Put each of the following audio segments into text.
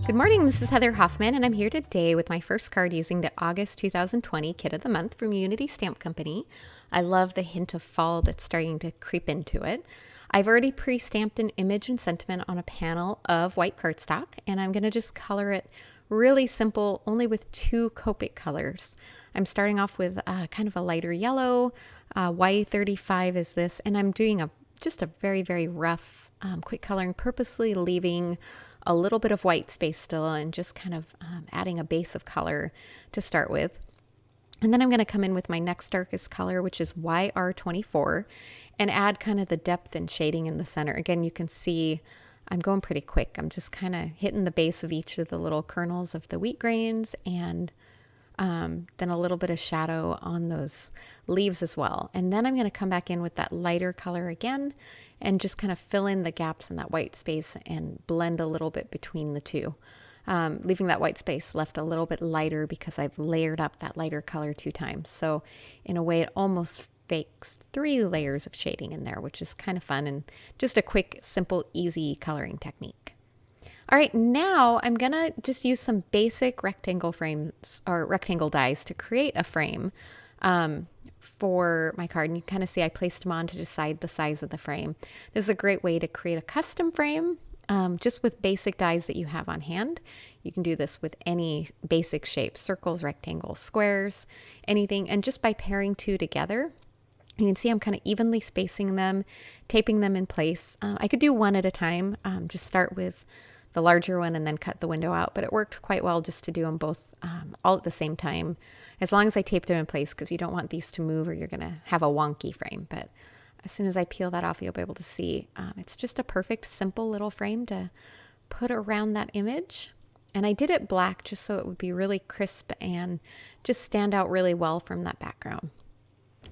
Good morning, this is Heather Hoffman, and I'm here today with my first card using the August 2020 Kit of the Month from Unity Stamp Company. I love the hint of fall that's starting to creep into it. I've already pre-stamped an image and sentiment on a panel of white cardstock, and I'm going to just color it really simple, only with two Copic colors. I'm starting off with kind of a lighter yellow, Y35 is this, and I'm doing just a very, very rough, quick coloring, purposely leaving a little bit of white space still and just kind of adding a base of color to start with. And then I'm going to come in with my next darkest color, which is YR24, and add kind of the depth and shading in the center. Again, you can see I'm going pretty quick. I'm just kind of hitting the base of each of the little kernels of the wheat grains, and then a little bit of shadow on those leaves as well. And then I'm going to come back in with that lighter color again and just kind of fill in the gaps in that white space and blend a little bit between the two. Leaving that white space left a little bit lighter because I've layered up that lighter color 2 times. So in a way, it almost fakes 3 layers of shading in there, which is kind of fun and just a quick, simple, easy coloring technique. All right, now I'm gonna just use some basic rectangle frames or rectangle dies to create a frame for my card. And you kind of see I placed them on to decide the size of the frame. This is a great way to create a custom frame just with basic dies that you have on hand. You can do this with any basic shape, circles, rectangles, squares, anything. And just by pairing 2 together, you can see I'm kind of evenly spacing them, taping them in place. I could do one at a time, just start with the larger one and then cut the window out, but it worked quite well just to do them both all at the same time, as long as I taped them in place, because you don't want these to move or you're going to have a wonky frame. But as soon as I peel that off, you'll be able to see it's just a perfect, simple little frame to put around that image. And I did it black just so it would be really crisp and just stand out really well from that background.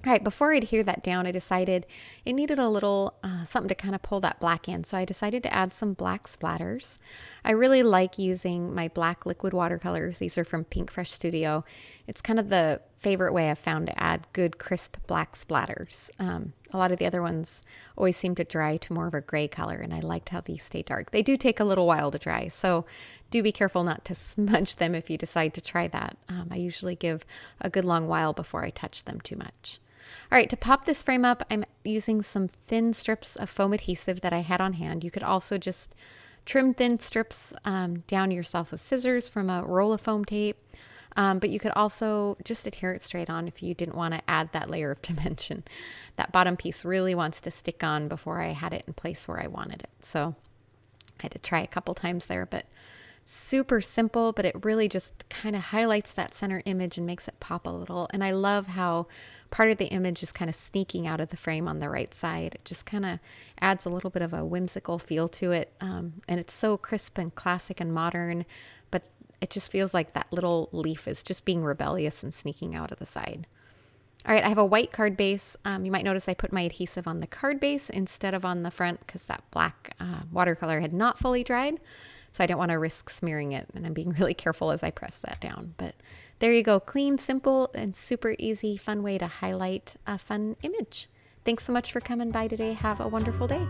All right, before I adhere that down, I decided it needed a little something to kind of pull that black in. So I decided to add some black splatters. I really like using my black liquid watercolors. These are from Pink Fresh Studio. It's kind of the favorite way I've found to add good, crisp black splatters. A lot of the other ones always seem to dry to more of a gray color, and I liked how these stay dark. They do take a little while to dry, so do be careful not to smudge them if you decide to try that. I usually give a good long while before I touch them too much. All right, to pop this frame up, I'm using some thin strips of foam adhesive that I had on hand. You could also just trim thin strips down yourself with scissors from a roll of foam tape, but you could also just adhere it straight on if you didn't want to add that layer of dimension. That bottom piece really wants to stick on before I had it in place where I wanted it. So I had to try a couple times there, but super simple, but it really just kind of highlights that center image and makes it pop a little. And I love how part of the image is kind of sneaking out of the frame on the right side. It just kind of adds a little bit of a whimsical feel to it. And it's so crisp and classic and modern, but it just feels like that little leaf is just being rebellious and sneaking out of the side. All right, I have a white card base. You might notice I put my adhesive on the card base instead of on the front because that black watercolor had not fully dried. So I don't want to risk smearing it, and I'm being really careful as I press that down. But there you go, clean, simple, and super easy, fun way to highlight a fun image. Thanks so much for coming by today. Have a wonderful day.